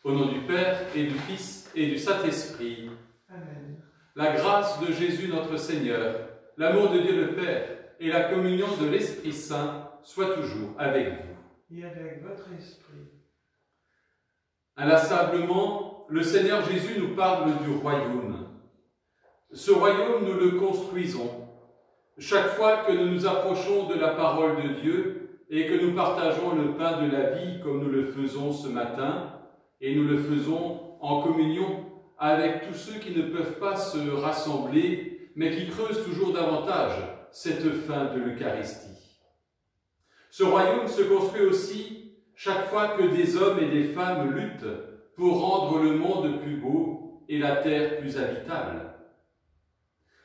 Au nom du Père et du Fils et du Saint-Esprit. Amen. La grâce de Jésus notre Seigneur, l'amour de Dieu le Père et la communion de l'Esprit Saint soient toujours avec vous. Et avec votre esprit. Inlassablement, le Seigneur Jésus nous parle du royaume. Ce royaume, nous le construisons. Chaque fois que nous nous approchons de la parole de Dieu et que nous partageons le pain de la vie comme nous le faisons ce matin, et nous le faisons en communion avec tous ceux qui ne peuvent pas se rassembler, mais qui creusent toujours davantage cette fin de l'Eucharistie. Ce royaume se construit aussi chaque fois que des hommes et des femmes luttent pour rendre le monde plus beau et la terre plus habitable.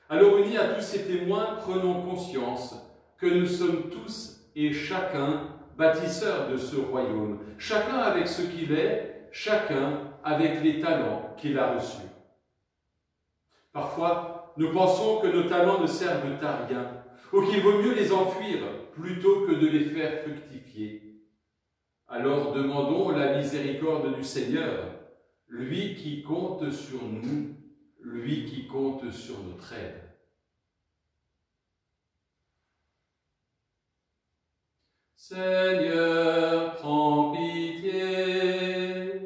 Alors, unis à tous ces témoins, prenons conscience que nous sommes tous et chacun bâtisseurs de ce royaume, chacun avec ce qu'il est, chacun avec les talents qu'il a reçus. Parfois, nous pensons que nos talents ne servent à rien, ou qu'il vaut mieux les enfuir plutôt que de les faire fructifier. Alors demandons la miséricorde du Seigneur, lui qui compte sur nous, lui qui compte sur notre aide. Seigneur, prends pitié.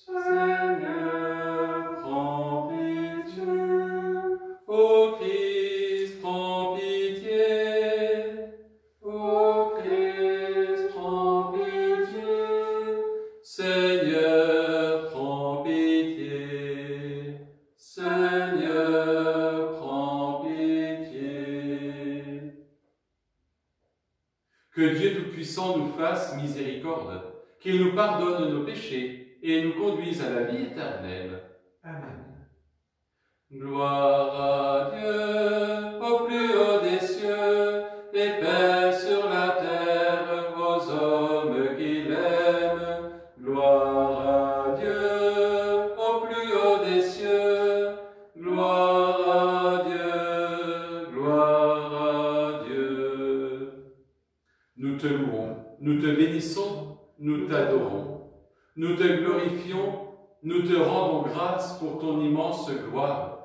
Seigneur, prends pitié. Ô Christ, prends pitié. Ô Christ, prends pitié. Seigneur, prends pitié. Seigneur, prends pitié. Que Dieu Tout-Puissant nous fasse miséricorde, qu'il nous pardonne nos péchés et nous conduise à la vie éternelle. Amen. Gloire à Dieu, au plus haut des cieux, et paix sur la terre aux hommes qu'il aime. Gloire à Dieu, au plus haut des cieux. Gloire à Dieu, gloire à Dieu. Nous te louons, nous te bénissons, nous t'adorons. Nous te glorifions, nous te rendons grâce pour ton immense gloire.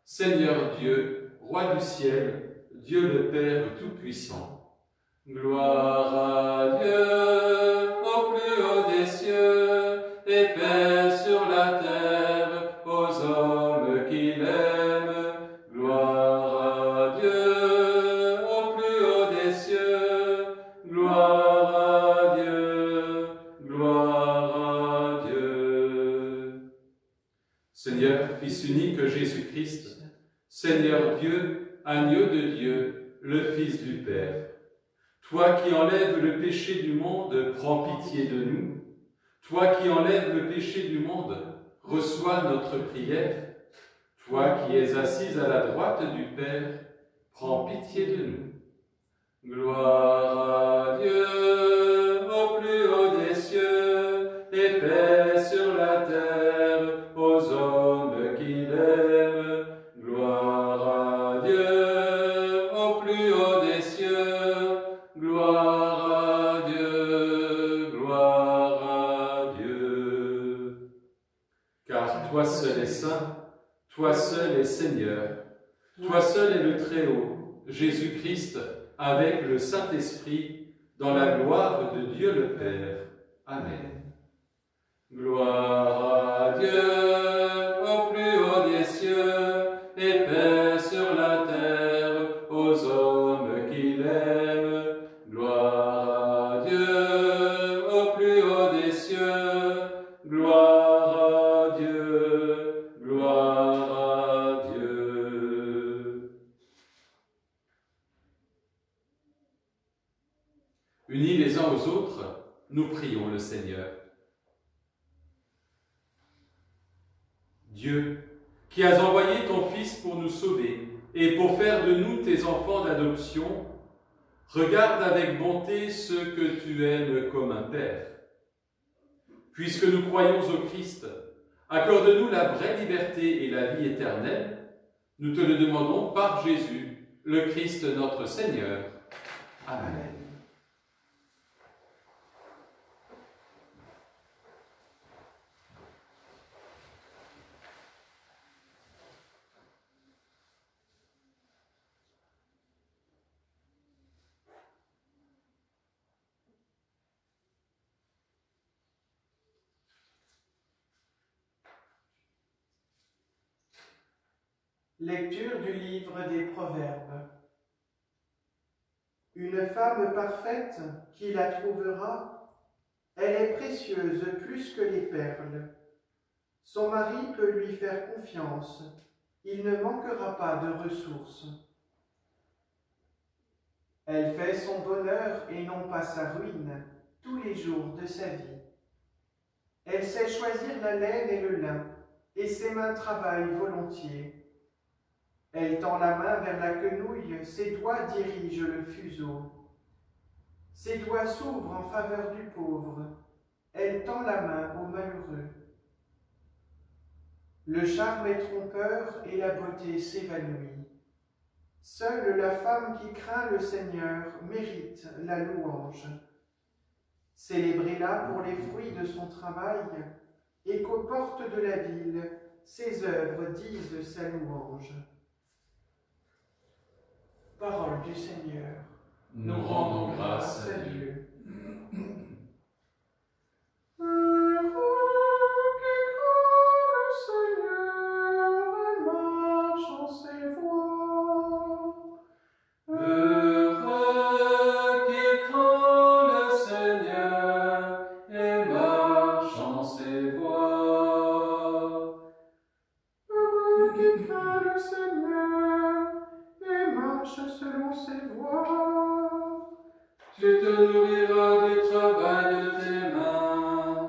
Seigneur Dieu, Roi du ciel, Dieu le Père Tout-Puissant. Gloire à Dieu, au plus haut des cieux, et paix sur la terre aux hommes qu'il aime. Gloire à Dieu, au plus haut des cieux. Gloire à Dieu, gloire à Dieu. Seigneur, Fils unique Jésus-Christ, Seigneur Dieu, agneau de Dieu, le Fils du Père, toi qui enlèves le péché du monde, prends pitié de nous. Toi qui enlèves le péché du monde, reçois notre prière. Toi qui es assise à la droite du Père, prends pitié de nous. Gloire à Dieu, au plus haut des cieux, et paix sur la terre aux hommes qu'il aime. Gloire à Dieu, au plus haut des cieux. Gloire à Dieu, gloire à Dieu. toi seul est saint, toi seul est Seigneur, toi seul est le Très-Haut, Jésus-Christ, avec le Saint-Esprit, dans la gloire de Dieu le Père. Amen. Gloire à Dieu, au plus haut des cieux, et paix sur la terre, aux hommes qu'il aime. Gloire à Dieu, au plus haut des cieux, gloire à Dieu, gloire à Dieu. Unis les uns aux autres, nous prions le Seigneur. Dieu, qui as envoyé ton Fils pour nous sauver et pour faire de nous tes enfants d'adoption, regarde avec bonté ceux que tu aimes comme un Père. Puisque nous croyons au Christ, accorde-nous la vraie liberté et la vie éternelle. Nous te le demandons par Jésus, le Christ notre Seigneur. Amen. Lecture du livre des Proverbes. Une femme parfaite, qui la trouvera, elle est précieuse plus que les perles. Son mari peut lui faire confiance, il ne manquera pas de ressources. Elle fait son bonheur et non pas sa ruine tous les jours de sa vie. Elle sait choisir la laine et le lin, et ses mains travaillent volontiers. Elle tend la main vers la quenouille, ses doigts dirigent le fuseau. Ses doigts s'ouvrent en faveur du pauvre, elle tend la main au malheureux. Le charme est trompeur et la beauté s'évanouit. Seule la femme qui craint le Seigneur mérite la louange. Célébrez-la pour les fruits de son travail, et qu'aux portes de la ville, ses œuvres disent sa louange. Parole du Seigneur. Nous rendons grâce à Dieu. Tu te nourriras du travail de tes mains.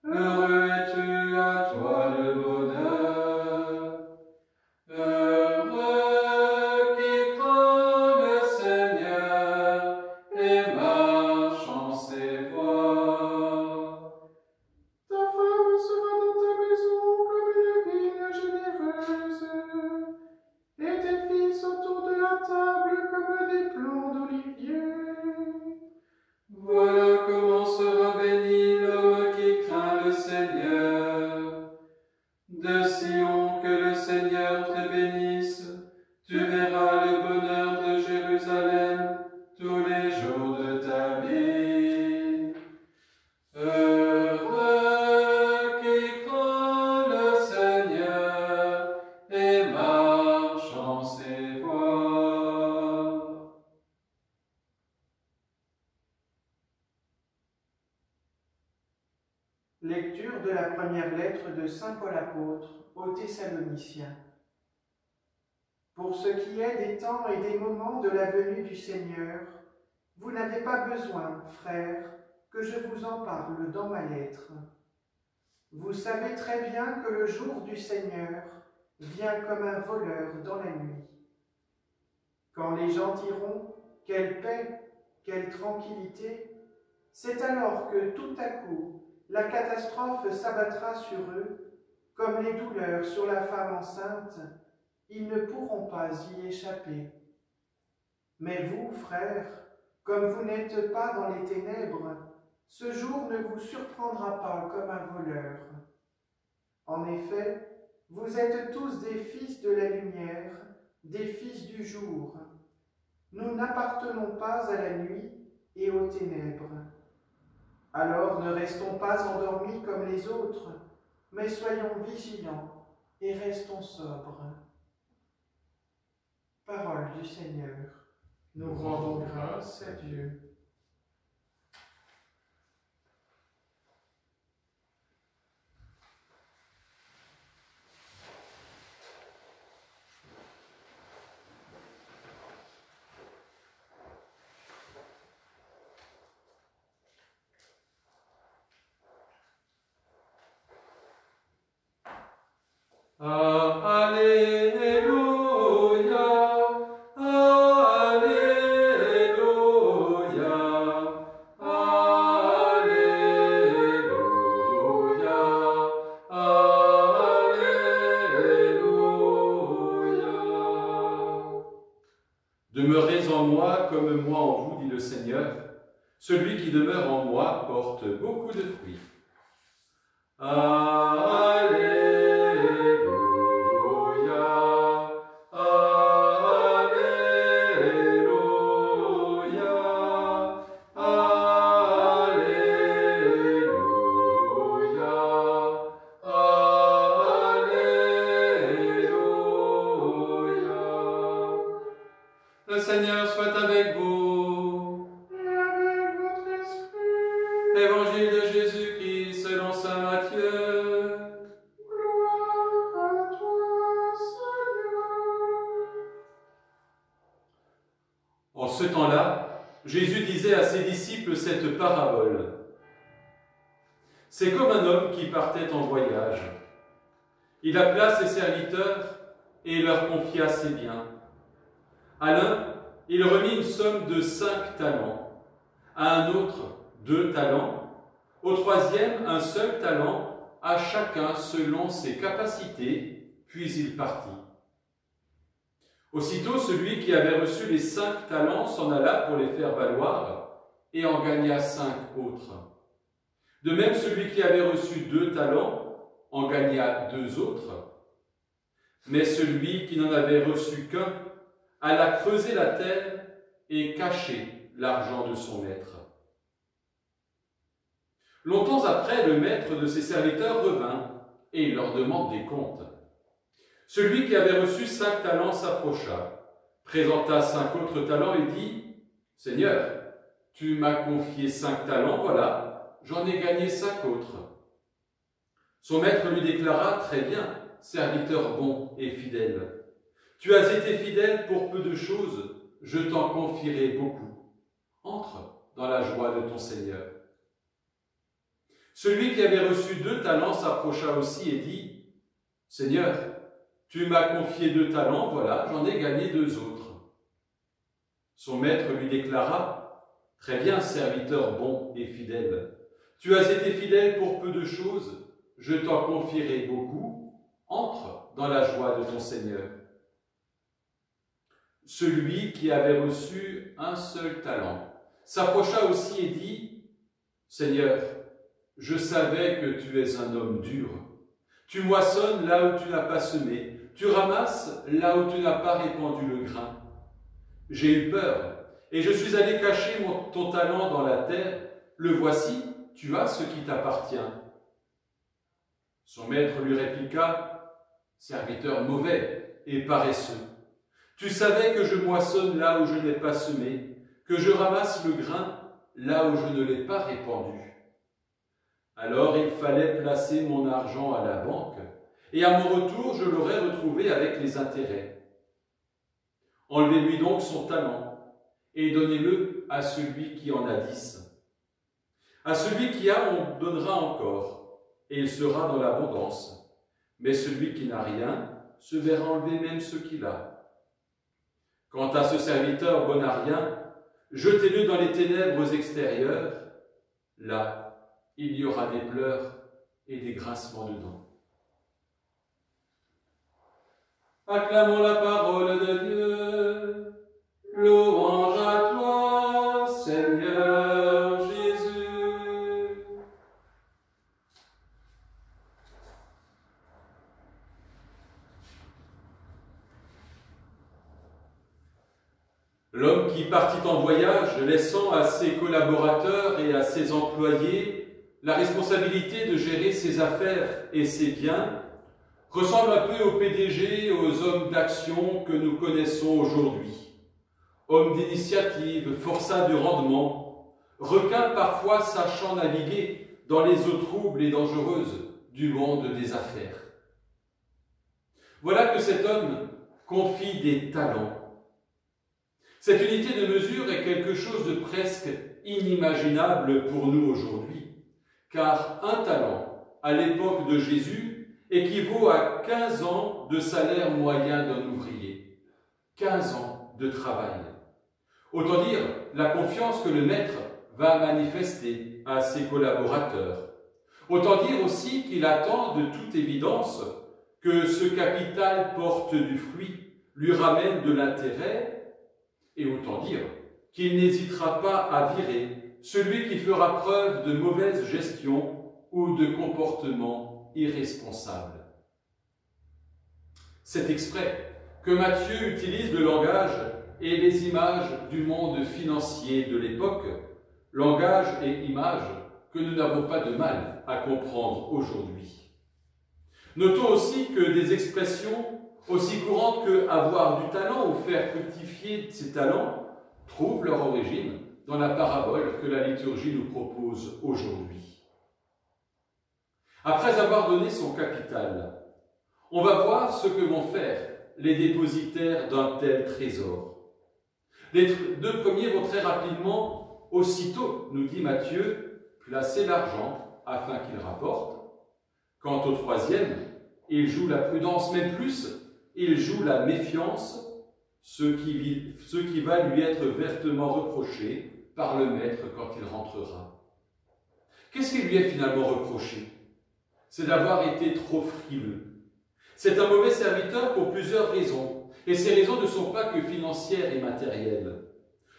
Heureux es-tu, à toi le bonheur. Heureux qui craint le Seigneur et marche en ses voies. Ta femme sera dans ta maison comme une vigne généreuse, et tes fils autour de la table comme des plants d'olivier. Voilà comment sera béni l'homme qui craint le Seigneur. De Sion que le Seigneur te bénisse, tu verras le bonheur de Jérusalem tous les jours de ta vie. Heureux qui craint le Seigneur et marche en ses voies. Lecture de la première lettre de saint Paul apôtre aux Thessaloniciens. Pour ce qui est des temps et des moments de la venue du Seigneur, vous n'avez pas besoin, frères, que je vous en parle dans ma lettre. Vous savez très bien que le jour du Seigneur vient comme un voleur dans la nuit. Quand les gens diront « quelle paix, quelle tranquillité », c'est alors que tout à coup, la catastrophe s'abattra sur eux, comme les douleurs sur la femme enceinte, ils ne pourront pas y échapper. Mais vous, frères, comme vous n'êtes pas dans les ténèbres, ce jour ne vous surprendra pas comme un voleur. En effet, vous êtes tous des fils de la lumière, des fils du jour. Nous n'appartenons pas à la nuit et aux ténèbres. Alors ne restons pas endormis comme les autres, mais soyons vigilants et restons sobres. Parole du Seigneur. Nous rendons grâce à Dieu. Alléluia, Alléluia, Alléluia, Alléluia. Demeurez en moi comme moi en vous, dit le Seigneur. Celui qui demeure en moi porte beaucoup de fruits. Le Seigneur soit avec vous. Et avec votre esprit. Évangile de Jésus-Christ selon saint Matthieu. Gloire à toi, Seigneur. En ce temps-là, Jésus disait à ses disciples cette parabole. C'est comme un homme qui partait en voyage. Il appela ses serviteurs et leur confia ses biens. À l'un, il remit une somme de 5 talents, à un autre 2 talents, au troisième un seul talent, à chacun selon ses capacités, puis il partit. Aussitôt, celui qui avait reçu les 5 talents s'en alla pour les faire valoir et en gagna 5 autres. De même, celui qui avait reçu 2 talents en gagna 2 autres. Mais celui qui n'en avait reçu qu'un alla creuser la terre et cacher l'argent de son maître. Longtemps après, le maître de ses serviteurs revint et il leur demande des comptes. Celui qui avait reçu 5 talents s'approcha, présenta 5 autres talents et dit « Seigneur, tu m'as confié 5 talents, voilà, j'en ai gagné 5 autres. » Son maître lui déclara « Très bien, serviteur bon et fidèle. Tu as été fidèle pour peu de choses, je t'en confierai beaucoup. Entre dans la joie de ton Seigneur. » Celui qui avait reçu 2 talents s'approcha aussi et dit « Seigneur, tu m'as confié 2 talents, voilà, j'en ai gagné 2 autres. » Son maître lui déclara « Très bien, serviteur bon et fidèle. Tu as été fidèle pour peu de choses, je t'en confierai beaucoup. Entre dans la joie de ton Seigneur. » Celui qui avait reçu un seul talent s'approcha aussi et dit « Seigneur, je savais que tu es un homme dur. Tu moissonnes là où tu n'as pas semé, tu ramasses là où tu n'as pas répandu le grain. J'ai eu peur et je suis allé cacher ton talent dans la terre. Le voici, tu as ce qui t'appartient. » Son maître lui répliqua « Serviteur mauvais et paresseux. Tu savais que je moissonne là où je n'ai pas semé, que je ramasse le grain là où je ne l'ai pas répandu. Alors il fallait placer mon argent à la banque, et à mon retour je l'aurais retrouvé avec les intérêts. Enlevez-lui donc son talent, et donnez-le à celui qui en a 10. À celui qui a, on donnera encore, et il sera dans l'abondance. Mais celui qui n'a rien se verra enlever même ce qu'il a. Quant à ce serviteur bon à rien, jetez-le dans les ténèbres extérieures. Là, il y aura des pleurs et des grincements de dents. Acclamons la parole de Dieu. Louange à toi, Seigneur Jésus. « L'homme qui partit en voyage, laissant à ses collaborateurs et à ses employés la responsabilité de gérer ses affaires et ses biens, ressemble un peu au PDG, aux hommes d'action que nous connaissons aujourd'hui. Homme d'initiative, forçat du rendement, requin parfois sachant naviguer dans les eaux troubles et dangereuses du monde des affaires. Voilà que cet homme confie des talents. Cette unité de mesure est quelque chose de presque inimaginable pour nous aujourd'hui, car un talent, à l'époque de Jésus, équivaut à 15 ans de salaire moyen d'un ouvrier. 15 ans de travail. Autant dire la confiance que le maître va manifester à ses collaborateurs. Autant dire aussi qu'il attend de toute évidence que ce capital porte du fruit, lui ramène de l'intérêt, et autant dire qu'il n'hésitera pas à virer celui qui fera preuve de mauvaise gestion ou de comportement irresponsable. C'est exprès que Matthieu utilise le langage et les images du monde financier de l'époque, langage et images que nous n'avons pas de mal à comprendre aujourd'hui. Notons aussi que des expressions aussi courantes que avoir du talent ou faire fructifier ses talents trouvent leur origine dans la parabole que la liturgie nous propose aujourd'hui. Après avoir donné son capital, on va voir ce que vont faire les dépositaires d'un tel trésor. Les deux premiers vont très rapidement, aussitôt, nous dit Matthieu, placer l'argent afin qu'il rapporte. Quant au troisième, il joue la prudence, mais plus, il joue la méfiance, ce qui va lui être vertement reproché par le maître quand il rentrera. Qu'est-ce qui lui est finalement reproché? C'est d'avoir été trop frileux. C'est un mauvais serviteur pour plusieurs raisons, et ces raisons ne sont pas que financières et matérielles.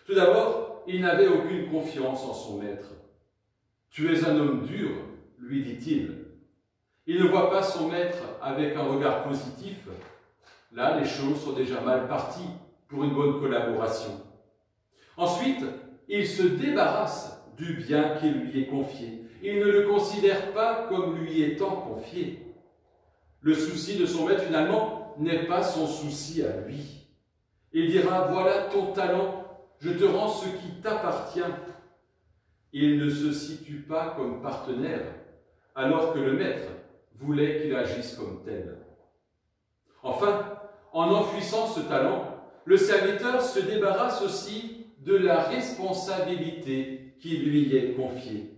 Tout d'abord, il n'avait aucune confiance en son maître. « Tu es un homme dur », lui dit-il. Il ne voit pas son maître avec un regard positif. Là, les choses sont déjà mal parties pour une bonne collaboration. Ensuite, il se débarrasse du bien qui lui est confié. Il ne le considère pas comme lui étant confié. Le souci de son maître, finalement, n'est pas son souci à lui. Il dira « Voilà ton talent, je te rends ce qui t'appartient ». Il ne se situe pas comme partenaire, alors que le maître voulait qu'il agisse comme tel. Enfin, en enfouissant ce talent, le serviteur se débarrasse aussi de la responsabilité qui lui est confiée.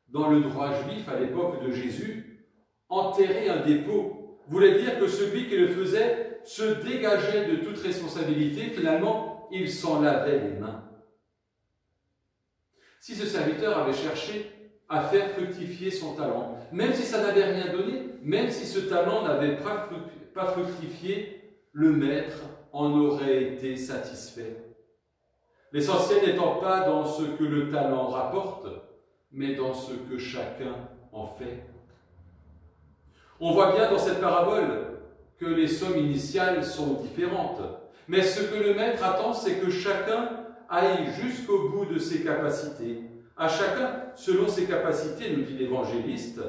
Dans le droit juif, à l'époque de Jésus, enterrer un dépôt voulait dire que celui qui le faisait se dégageait de toute responsabilité. Finalement, il s'en lavait les mains. Si ce serviteur avait cherché à faire fructifier son talent, même si ça n'avait rien donné, même si ce talent n'avait pas fructifié, le maître en aurait été satisfait. L'essentiel n'étant pas dans ce que le talent rapporte, mais dans ce que chacun en fait. On voit bien dans cette parabole que les sommes initiales sont différentes, mais ce que le maître attend, c'est que chacun aille jusqu'au bout de ses capacités, à chacun selon ses capacités, nous dit l'évangéliste.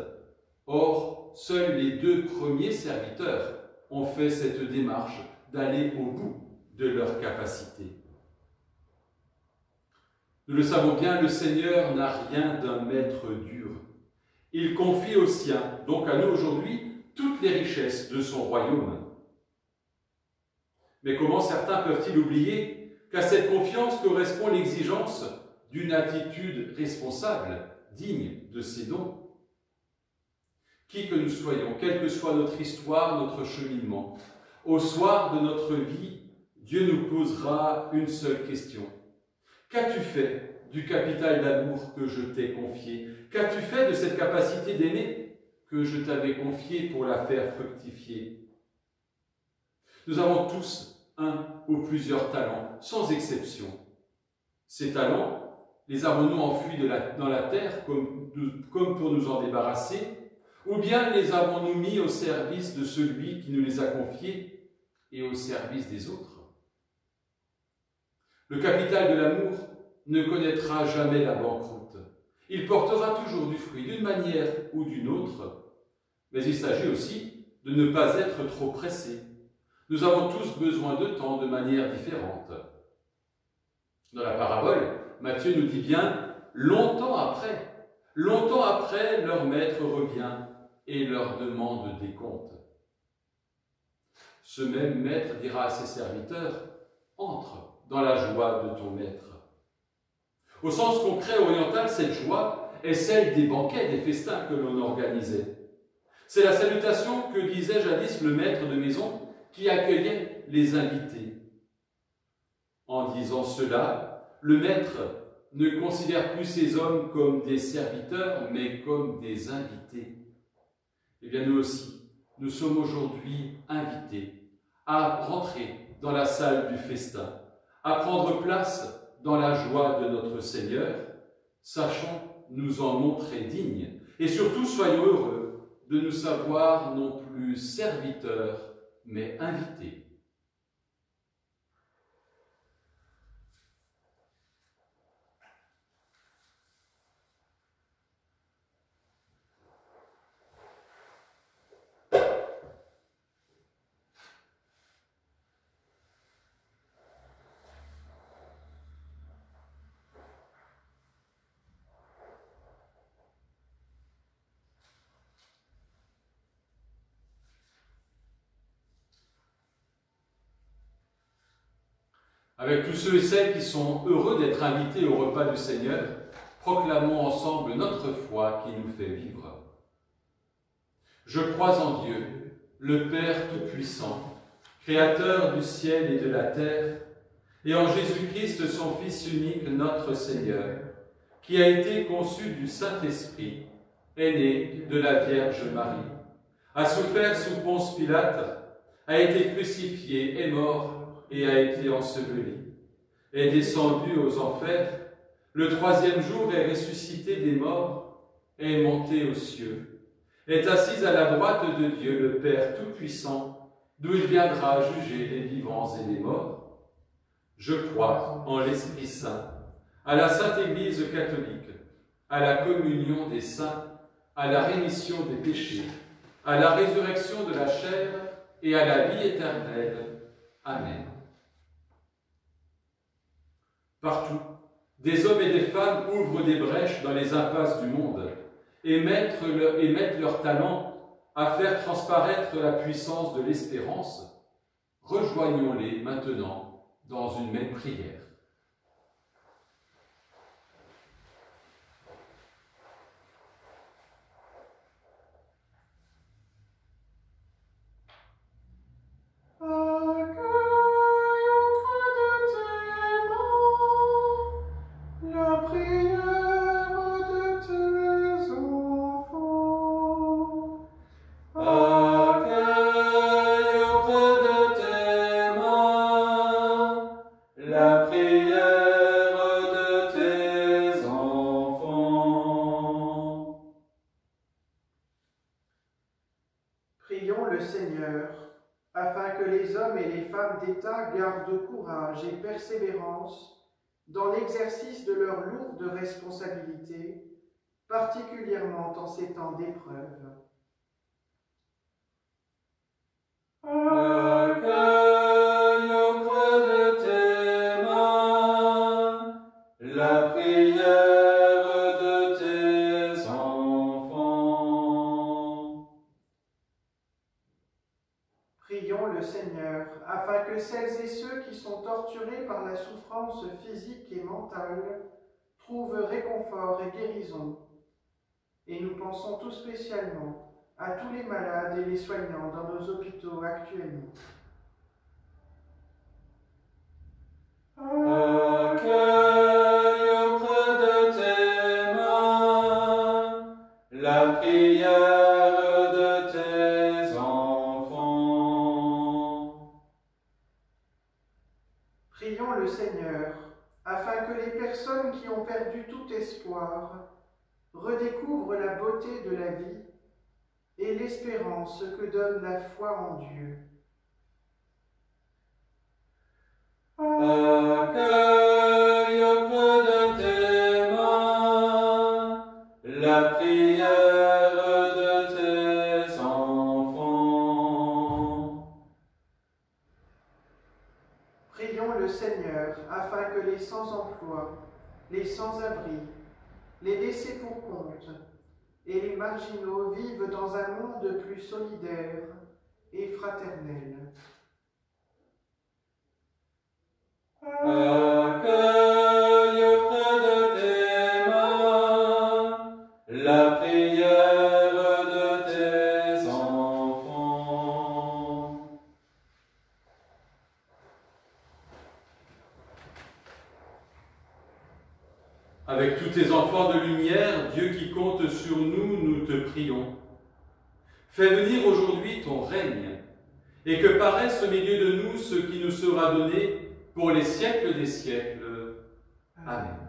Or, seuls les deux premiers serviteurs ont fait cette démarche d'aller au bout de leurs capacités. Nous le savons bien, le Seigneur n'a rien d'un maître dur. Il confie aux siens, donc à nous aujourd'hui, toutes les richesses de son royaume. Mais comment certains peuvent-ils oublier qu'à cette confiance correspond l'exigence d'une attitude responsable, digne de ses dons? Qui que nous soyons, quelle que soit notre histoire, notre cheminement, au soir de notre vie, Dieu nous posera une seule question. Qu'as-tu fait du capital d'amour que je t'ai confié? Qu'as-tu fait de cette capacité d'aimer que je t'avais confiée pour la faire fructifier? Nous avons tous un ou plusieurs talents, sans exception. Ces talents, les avons-nous enfouis dans la terre comme pour nous en débarrasser, ou bien les avons-nous mis au service de celui qui nous les a confiés et au service des autres? Le capital de l'amour ne connaîtra jamais la banqueroute. Il portera toujours du fruit d'une manière ou d'une autre, mais il s'agit aussi de ne pas être trop pressé. Nous avons tous besoin de temps de manière différente. Dans la parabole, Matthieu nous dit bien « longtemps après, leur maître revient et leur demande des comptes. » Ce même maître dira à ses serviteurs « entre dans la joie de ton maître ». Au sens concret oriental, cette joie est celle des banquets, des festins que l'on organisait. C'est la salutation que disait jadis le maître de maison qui accueillait les invités. En disant cela, le maître ne considère plus ces hommes comme des serviteurs, mais comme des invités. Eh bien, nous aussi, nous sommes aujourd'hui invités à rentrer dans la salle du festin, à prendre place dans la joie de notre Seigneur. Sachons nous en montrer dignes et surtout soyons heureux de nous savoir non plus serviteurs, mais invités. Avec tous ceux et celles qui sont heureux d'être invités au repas du Seigneur, proclamons ensemble notre foi qui nous fait vivre. Je crois en Dieu, le Père Tout-Puissant, Créateur du ciel et de la terre, et en Jésus-Christ, son Fils unique, notre Seigneur, qui a été conçu du Saint-Esprit, est né de la Vierge Marie, a souffert sous Ponce Pilate, a été crucifié, est mort, et a été enseveli, est descendu aux enfers, le troisième jour est ressuscité des morts, est monté aux cieux, est assis à la droite de Dieu, le Père Tout-Puissant, d'où il viendra juger les vivants et les morts. Je crois en l'Esprit Saint, à la Sainte Église catholique, à la communion des saints, à la rémission des péchés, à la résurrection de la chair et à la vie éternelle. Amen. Partout, des hommes et des femmes ouvrent des brèches dans les impasses du monde et mettent leur talent à faire transparaître la puissance de l'espérance. Rejoignons-les maintenant dans une même prière. Prions le Seigneur, afin que les hommes et les femmes d'État gardent courage et persévérance dans l'exercice de leurs lourdes responsabilités, particulièrement en ces temps d'épreuve. Accueille auprès de tes mains la prière de tes enfants. Prions le Seigneur, afin que celles et ceux qui sont torturés par la souffrance physique et mentale trouvent réconfort et guérison. Et nous pensons tout spécialement à tous les malades et les soignants dans nos hôpitaux actuellement. Accueille auprès de tes mains la prière de tes enfants. Prions le Seigneur, afin que les personnes qui ont perdu tout espoir redécouvrent la beauté de la vie et l'espérance que donne la foi en Dieu. Accueille au creux de tes mains la prière de tes enfants. Prions le Seigneur afin que les sans-emploi, les sans-abri, les laissés pour compte et les marginaux vivent dans un monde plus solidaire et fraternel. Accueille auprès de tes mains la prière de tes enfants. Avec tous tes enfants de lumière, Dieu qui compte sur nous, nous te prions. Fais venir aujourd'hui ton règne, et que paraisse au milieu de nous ce qui nous sera donné pour les siècles des siècles. Amen.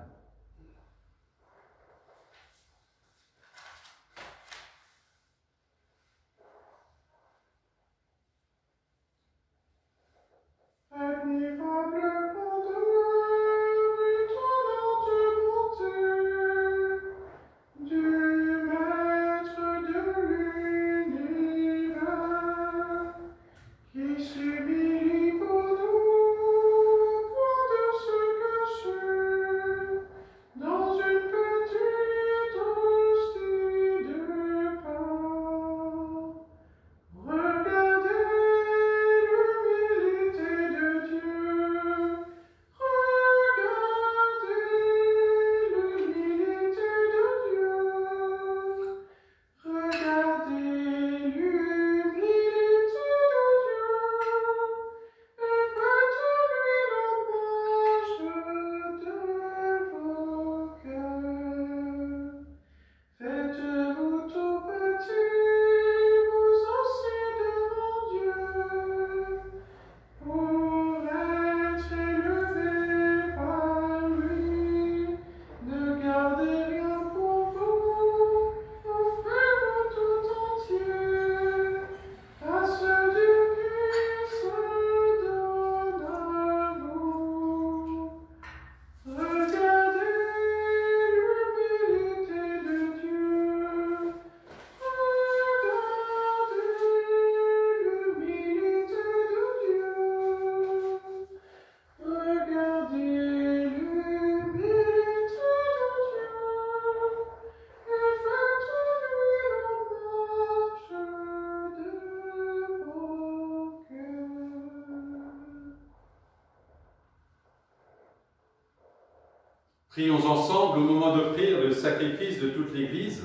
Prions ensemble au moment d'offrir le sacrifice de toute l'Église.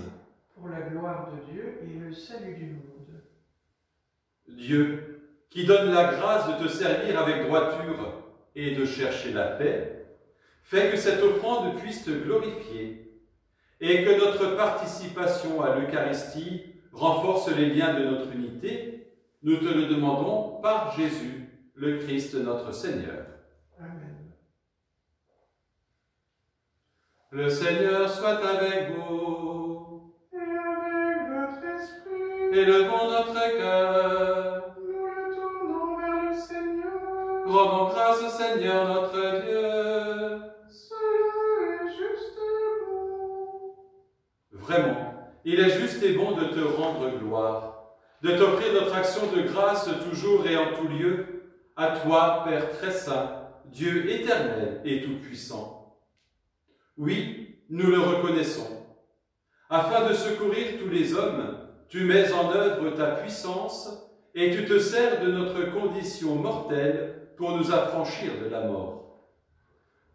Pour la gloire de Dieu et le salut du monde. Dieu, qui donne la grâce de te servir avec droiture et de chercher la paix, fais que cette offrande puisse te glorifier et que notre participation à l'Eucharistie renforce les liens de notre unité. Nous te le demandons par Jésus, le Christ notre Seigneur. Amen. Le Seigneur soit avec vous. Et avec votre esprit. Élevons notre cœur. Nous le tournons vers le Seigneur. Rendons grâce au Seigneur notre Dieu. Cela est juste et bon. Vraiment, il est juste et bon de te rendre gloire, de t'offrir notre action de grâce toujours et en tout lieu, à toi, Père très saint, Dieu éternel et tout-puissant. Oui, nous le reconnaissons. Afin de secourir tous les hommes, tu mets en œuvre ta puissance et tu te sers de notre condition mortelle pour nous affranchir de la mort.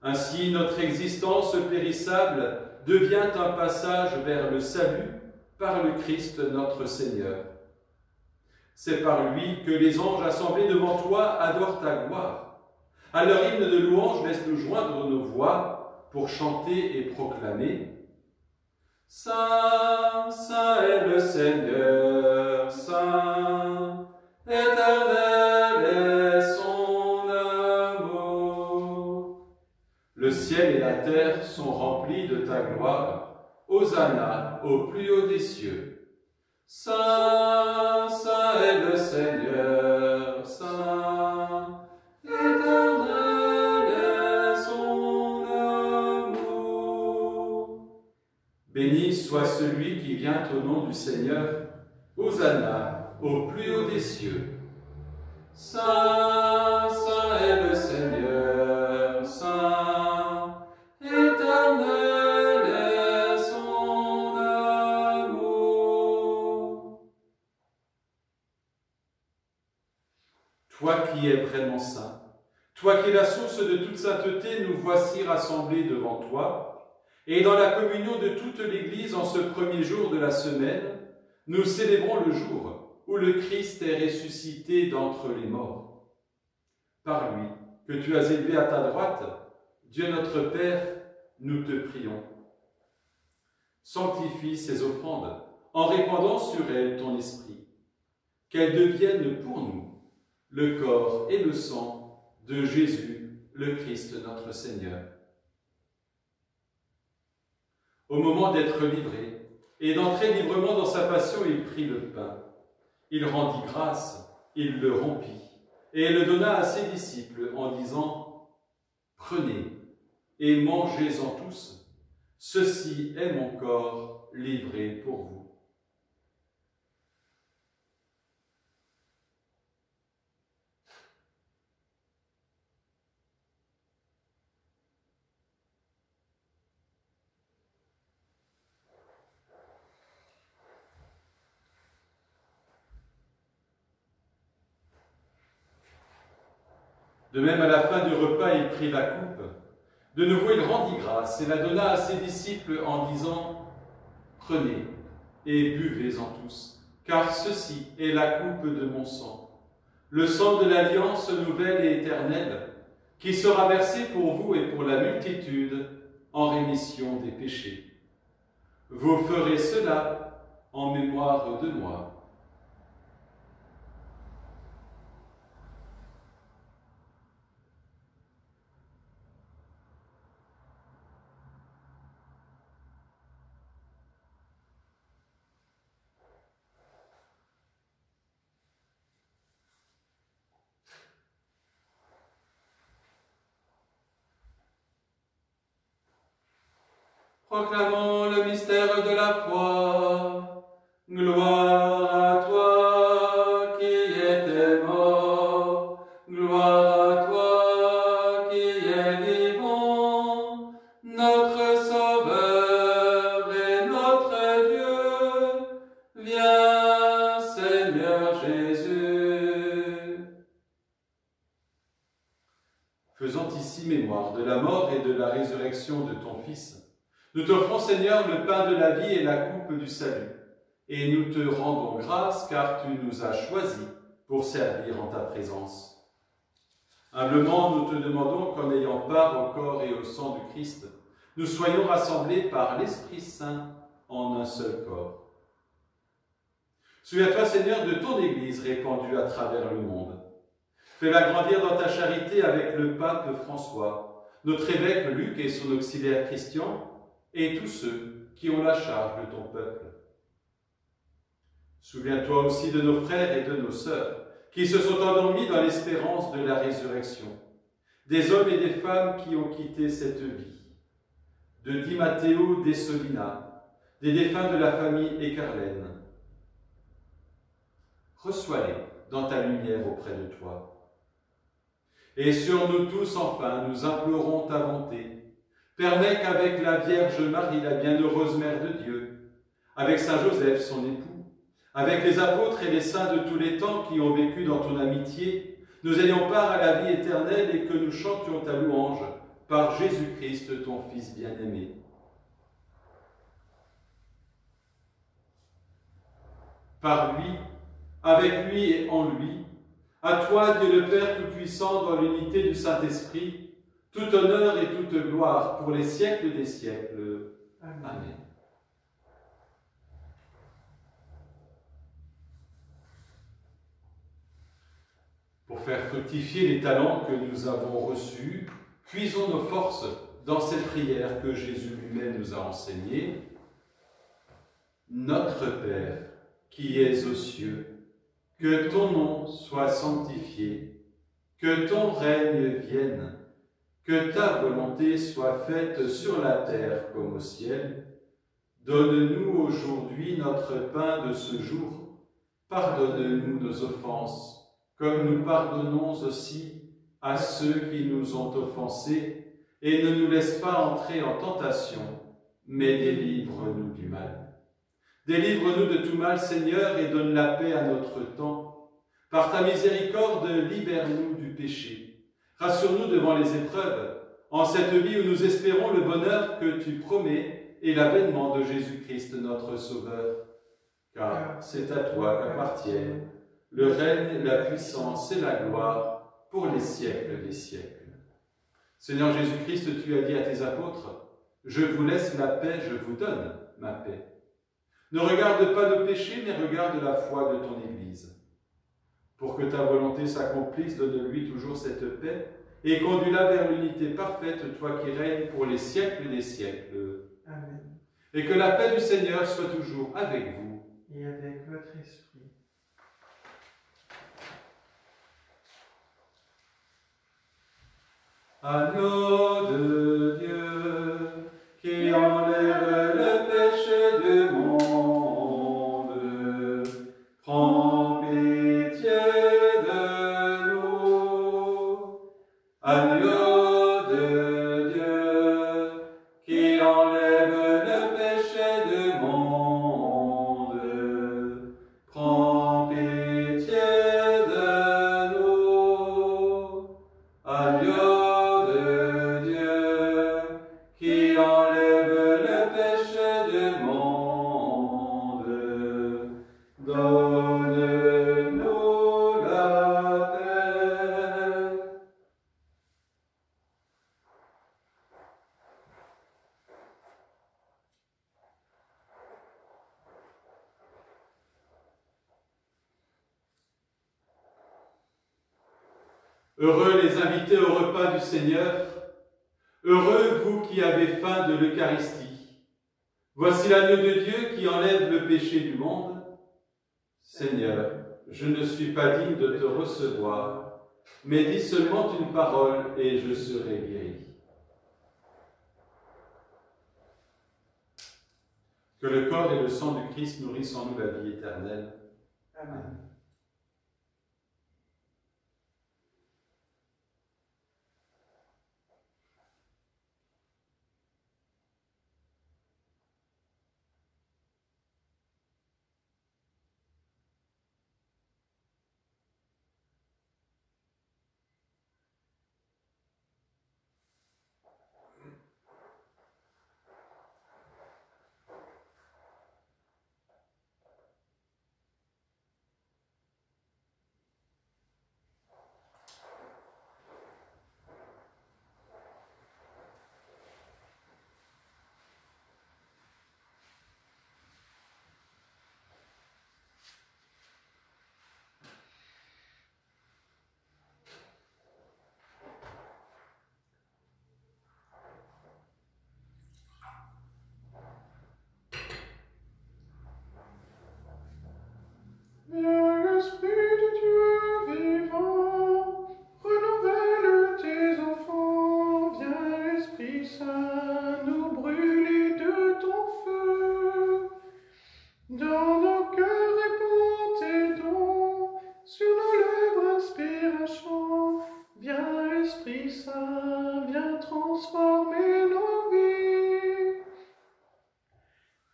Ainsi, notre existence périssable devient un passage vers le salut par le Christ notre Seigneur. C'est par lui que les anges assemblés devant toi adorent ta gloire. À leur hymne de louange, laisse-nous joindre nos voix pour chanter et proclamer « Saint, saint est le Seigneur, saint, éternel est son amour. » Le ciel et la terre sont remplis de ta gloire. Hosanna au plus haut des cieux. Saint, saint est le Seigneur, saint, éternel Béni soit celui qui vient au nom du Seigneur. Hosanna au plus haut des cieux. Saint, saint est le Seigneur, saint, éternel est son amour. Toi qui es vraiment saint, toi qui es la source de toute sainteté, nous voici rassemblés devant toi, et dans la communion de toute l'Église en ce premier jour de la semaine, nous célébrons le jour où le Christ est ressuscité d'entre les morts. Par lui, que tu as élevé à ta droite, Dieu notre Père, nous te prions. Sanctifie ces offrandes en répandant sur elles ton esprit, qu'elles deviennent pour nous le corps et le sang de Jésus, le Christ notre Seigneur. Au moment d'être livré et d'entrer librement dans sa passion, il prit le pain. Il rendit grâce, il le rompit et le donna à ses disciples en disant « Prenez et mangez-en tous, ceci est mon corps livré pour vous. » De même, à la fin du repas, il prit la coupe. De nouveau, il rendit grâce et la donna à ses disciples en disant « Prenez et buvez-en tous, car ceci est la coupe de mon sang, le sang de l'alliance nouvelle et éternelle, qui sera versé pour vous et pour la multitude en rémission des péchés. Vous ferez cela en mémoire de moi. » Proclamons le mystère de la foi. Gloire à toi qui étais mort, gloire à toi qui es vivant, notre Sauveur et notre Dieu. Viens, Seigneur Jésus. Faisant ici mémoire de la mort et de la résurrection de ton Fils, nous t'offrons, Seigneur, le pain de la vie et la coupe du salut, et nous te rendons grâce car tu nous as choisis pour servir en ta présence. Humblement, nous te demandons qu'en ayant part au corps et au sang du Christ, nous soyons rassemblés par l'Esprit Saint en un seul corps. Souviens-toi, Seigneur, de ton Église répandue à travers le monde. Fais-la grandir dans ta charité avec le pape François, notre évêque Luc et son auxiliaire Christian, et tous ceux qui ont la charge de ton peuple. Souviens-toi aussi de nos frères et de nos sœurs, qui se sont endormis dans l'espérance de la résurrection, des hommes et des femmes qui ont quitté cette vie, de Di Matteo Dessolina, des défunts de la famille Ecarlène. Reçois-les dans ta lumière auprès de toi. Et sur nous tous, enfin, nous implorons ta bonté. Permets qu'avec la Vierge Marie, la bienheureuse Mère de Dieu, avec Saint Joseph, son époux, avec les apôtres et les saints de tous les temps qui ont vécu dans ton amitié, nous ayons part à la vie éternelle et que nous chantions ta louange par Jésus-Christ, ton Fils bien-aimé. Par lui, avec lui et en lui, à toi, Dieu le Père Tout-Puissant, dans l'unité du Saint-Esprit, tout honneur et toute gloire pour les siècles des siècles. Amen. Pour faire fructifier les talents que nous avons reçus, puisons nos forces dans cette prière que Jésus lui-même nous a enseignée. Notre Père, qui es aux cieux, que ton nom soit sanctifié, que ton règne vienne, que ta volonté soit faite sur la terre comme au ciel. Donne-nous aujourd'hui notre pain de ce jour. Pardonne-nous nos offenses, comme nous pardonnons aussi à ceux qui nous ont offensés, et ne nous laisse pas entrer en tentation, mais délivre-nous du mal. Délivre-nous de tout mal, Seigneur, et donne la paix à notre temps. Par ta miséricorde, libère-nous du péché. Rassure-nous devant les épreuves, en cette vie où nous espérons le bonheur que tu promets et l'avènement de Jésus-Christ, notre Sauveur. Car c'est à toi qu'appartiennent le règne, la puissance et la gloire pour les siècles des siècles. Seigneur Jésus-Christ, tu as dit à tes apôtres, « Je vous laisse la paix, je vous donne ma paix. » Ne regarde pas nos péchés, mais regarde la foi de ton Église. Pour que ta volonté s'accomplisse, donne-lui toujours cette paix et conduis-la vers l'unité parfaite, toi qui règnes pour les siècles des siècles. Amen. Et que la paix du Seigneur soit toujours avec vous. Et avec votre esprit. Agneau de Dieu, qui enlève le péché du monde, prends pitié de nous. Agneau de Dieu, qui enlève le péché du monde, prends pitié de nous. Agneau qui enlève le péché du monde, donne-nous la paix. Heureux les invités au repas du Seigneur. Heureux vous qui avez faim de l'Eucharistie. Voici l'agneau de Dieu qui enlève le péché du monde. Seigneur, je ne suis pas digne de te recevoir, mais dis seulement une parole et je serai guéri. Que le corps et le sang du Christ nourrissent en nous la vie éternelle. Amen. L'Esprit de Dieu vivant, renouvelle tes enfants. Viens, Esprit Saint, nous brûler de ton feu. Dans nos cœurs répands tes dons, sur nos lèvres inspire un chant. Viens, Esprit Saint, viens transformer nos vies.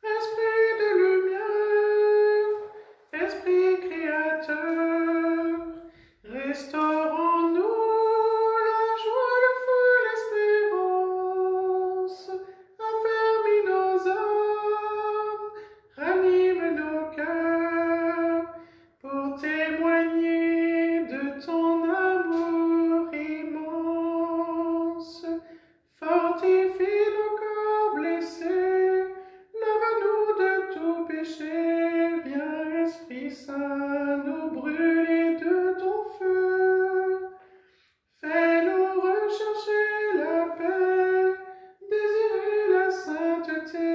Esprit de lumière, Esprit créateur, restaure en nous la joie, le feu, l'espérance. Affermis nos âmes, ranime nos cœurs, pour témoigner de ton amour immense. Fortifie nos corps blessés, lave-nous de tout péché. Viens, Esprit Saint, nous brûler de ton feu. Fais-nous rechercher la paix, désirer la sainteté.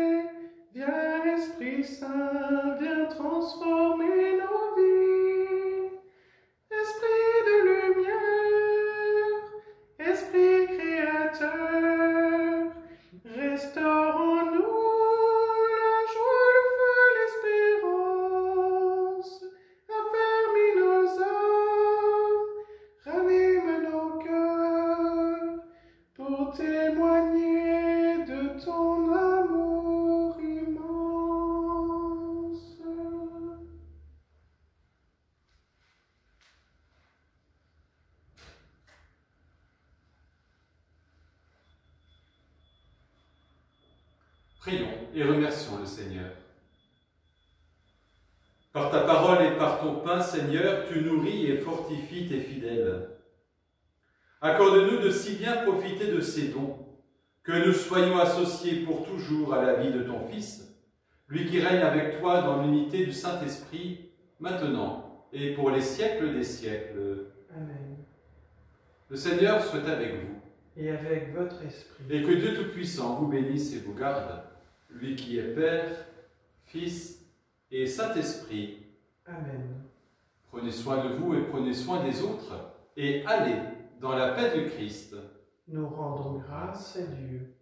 Viens, Esprit Saint, viens transformer nos vies. Esprit de lumière, Esprit créateur, restaure en nous la Prions et remercions le Seigneur. Par ta parole et par ton pain, Seigneur, tu nourris et fortifies tes fidèles. Accorde-nous de si bien profiter de ces dons, que nous soyons associés pour toujours à la vie de ton Fils, lui qui règne avec toi dans l'unité du Saint-Esprit, maintenant et pour les siècles des siècles. Amen. Le Seigneur soit avec vous. Et avec votre esprit. Et que Dieu Tout-Puissant vous bénisse et vous garde, lui qui est Père, Fils et Saint-Esprit. Amen. Prenez soin de vous et prenez soin des autres, et allez dans la paix du Christ. Nous rendons grâce à Dieu.